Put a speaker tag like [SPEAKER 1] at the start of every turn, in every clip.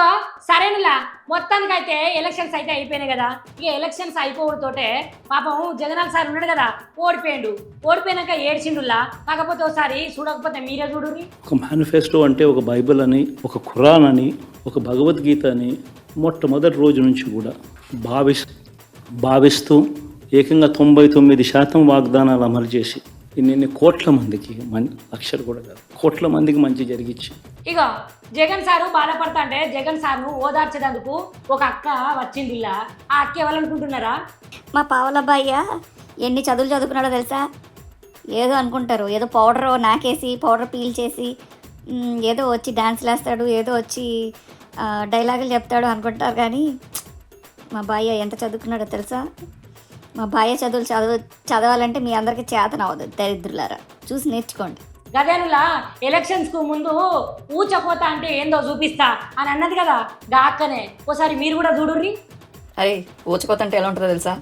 [SPEAKER 1] ఇగో సరేనులా మొత్తానికైతే ఎలక్షన్స్ అయితే అయిపోయినాయి కదా. ఇక ఎలక్షన్స్ అయిపోవడంతోటే పాపం జగనాథ్ సార్ ఉన్నాడు కదా, ఓడిపోయినాక ఏడ్చిండులా. కాకపోతే ఒకసారి చూడకపోతే మీరే చూడుర్రి.
[SPEAKER 2] ఒక మేనిఫెస్టో అంటే ఒక బైబిల్ అని, ఒక ఖురాన్ అని, ఒక భగవద్గీత అని మొట్టమొదటి రోజు నుంచి కూడా భావిస్తూ ఏకంగా 99% వాగ్దానాలు అమలు చేసి ఇన్ని కోట్ల మందికి లక్షలు కూడా కాదు కోట్ల మందికి మంచి జరిగించి
[SPEAKER 1] ఇక జగన్ సారు బాధపడతా అంటే జగన్ సార్ను ఓదార్చేందుకు ఒక అక్క వచ్చింది. ఇలా ఆ అక్క ఎవరనుకుంటున్నారా?
[SPEAKER 3] మా పావులబ్బాయ్య ఎన్ని చదువులు చదువుకున్నాడో తెలుసా? ఏదో అనుకుంటారు, ఏదో పౌడర్ నాకేసి పౌడర్ పీల్ చేసి ఏదో వచ్చి డాన్స్లు వేస్తాడు, ఏదో వచ్చి డైలాగులు చెప్తాడు అనుకుంటారు. కానీ మా బాయ్య ఎంత చదువుకున్నాడో తెలుసా? మా బాయ్య చదవాలంటే మీ అందరికీ చేతనవ్వదు, దరిద్రులారా. చూసి నేర్చుకోండి.
[SPEAKER 1] గదేనులా ఎలక్షన్స్కు ముందు ఊచకోత అంటే ఏందో చూపిస్తా అని అన్నది కదా గా అక్కనే. ఒకసారి మీరు కూడా చూడుర్రి.
[SPEAKER 3] అరే ఊచకోత అంటే ఎలా ఉంటుందో తెలుసా?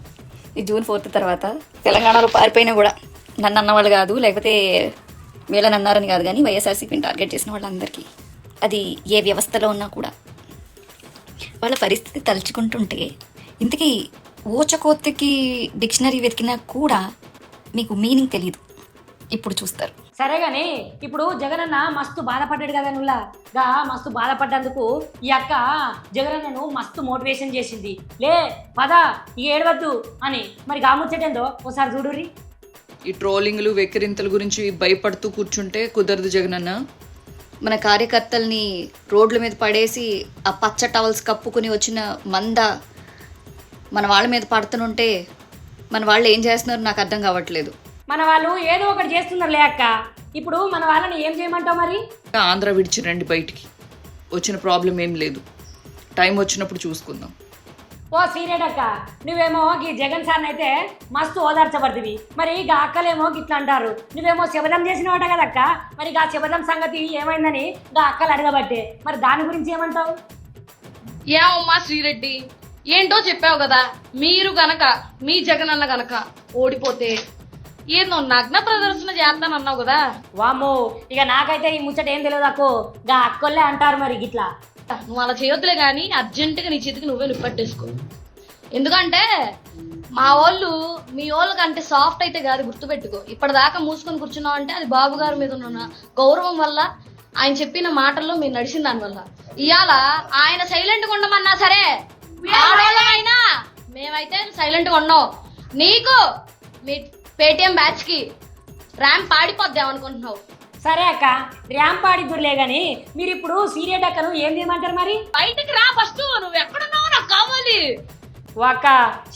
[SPEAKER 3] ఈ June 4 తర్వాత తెలంగాణలో పారిపోయినా కూడా నన్ను అన్నవాళ్ళు కాదు, లేకపోతే వీళ్ళని అన్నారని కాదు, కానీ వైఎస్ఆర్సీపీని టార్గెట్ చేసిన వాళ్ళందరికీ, అది ఏ వ్యవస్థలో ఉన్నా కూడా వాళ్ళ పరిస్థితి తలుచుకుంటుంటే ఇంతకీ ఊచకోతకి డిక్షనరీ వెతికినా కూడా మీకు మీనింగ్ తెలీదు. ఇప్పుడు చూస్తారు.
[SPEAKER 1] సరే గాని ఇప్పుడు జగనన్న మస్తు బాధపడ్డాడు కదా నుల్లా. గా మస్తు బాధపడ్డందుకు ఈ అక్క జగనన్నను మస్తు మోటివేషన్ చేసింది. లే పద ఈ ఏడవద్దు అని. మరి గా ముచ్చటేందో ఒకసారి చూడుర్రి.
[SPEAKER 4] ఈ ట్రోలింగ్లు వెక్కిరింతల గురించి భయపడుతూ కూర్చుంటే కుదరదు జగనన్న. మన కార్యకర్తల్ని రోడ్ల మీద పడేసి ఆ పచ్చ టవల్స్ కప్పుకుని వచ్చిన మంద మన వాళ్ళ మీద పడుతుంటే మన వాళ్ళు ఏం చేస్తున్నారో నాకు అర్థం కావట్లేదు.
[SPEAKER 1] మన వాళ్ళు ఏదో ఒకటి చేస్తున్నారు లే అక్క. ఇప్పుడు మన వాళ్ళని ఏం చేయమంటావు మరి?
[SPEAKER 4] ఆంధ్ర విడిచి రండి బయటికి, వచ్చిన ప్రాబ్లం ఏం లేదు, టైం వచ్చినప్పుడు చూసుకుందాం.
[SPEAKER 1] ఓ సీరియడ్ అక్క, నువ్వేమో ఈ జగన్ సార్ని అయితే మస్తు ఓదార్చబడుతుంది. మరి గా అక్కలేమో గిట్లా అంటారు, నువ్వేమో శబదం చేసినవాట కదక్క. మరి గా శబదం సంగతి ఏమైందని గా అక్కలు అడగబట్టే, మరి దాని గురించి ఏమంటావు?
[SPEAKER 5] ఏమమ్మా శ్రీరెడ్డి, ఏంటో చెప్పావు కదా. మీరు గనక మీ జగన్ అన్న గనక ఓడిపోతే ఏందో నగ్న ప్రదర్శన చేస్తానన్నావు కదా.
[SPEAKER 1] వామ్మో, ఇక నాకైతే ఈ ముచ్చట ఏం తెలియదు అక్కో. గా అక్కోళ్ళే అంటారు మరి గిట్లా.
[SPEAKER 5] నువ్వు అలా చేయొద్దులే కానీ అర్జెంటుగా నీ చేతికి నువ్వే నిప్పట్టేసుకో. ఎందుకంటే మా వాళ్ళు మీ వాళ్ళ కంటే సాఫ్ట్ అయితే కాదు, గుర్తుపెట్టుకో. ఇప్పటిదాకా మూసుకొని కూర్చున్నావు అంటే అది బాబు గారి మీద ఉన్న గౌరవం వల్ల, ఆయన చెప్పిన మాటల్లో మీరు నడిచిన దాని వల్ల. ఇవాళ ఆయన సైలెంట్గా ఉండమన్నా సరే అయినా మేమైతే సైలెంట్గా ఉన్నాం. నీకు మీ పేటిఎం బ్యాచ్ కి ర్యాంప్ పాడిపోద్దాం అనుకుంటున్నావు.
[SPEAKER 1] సరే అక్క, ర్యాంప్ ఆడిద్దురులే గాని మీరు ఇప్పుడు సీరియడ్ అక్కను ఏం చేయమంటారు మరి?
[SPEAKER 5] బయటికి రా ఫస్ట్. నువ్వు ఎక్కడున్నావు నాకు కావాలి.
[SPEAKER 1] ఓ అక్క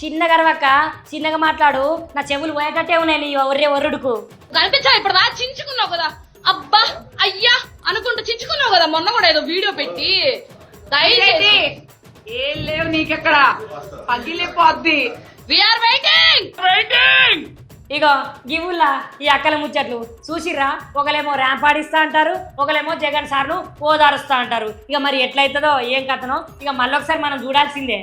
[SPEAKER 1] చిన్నగా అరవక్క, చిన్నగా మాట్లాడు. నా చెవులు పోయేటట్టే ఉన్నాయి ఒర్రే ఒర్రుడుకు.
[SPEAKER 5] కనిపించావు ఇప్పుడు దా చించుకున్నావు కదా. అబ్బా అయ్యా అనుకుంటూ చించుకున్నావు కదా మొన్న కూడా ఏదో వీడియో పెట్టి. దయచేసి
[SPEAKER 6] ఏం లేవు నీకెక్కడ, పగిలిపోద్ది.
[SPEAKER 5] We are waiting.
[SPEAKER 1] ఇగో గివుల్లా ఈ అక్కల ముచ్చట్లు చూసిర్రా. ఒకలేమో ర్యాంప్ ఆడిస్తా అంటారు, ఒకలేమో జగన్ సార్ను ఓదారుస్తా అంటారు. ఇక మరి ఎట్లయితుందో ఏం కథనో ఇక మళ్ళొకసారి మనం చూడాల్సిందే.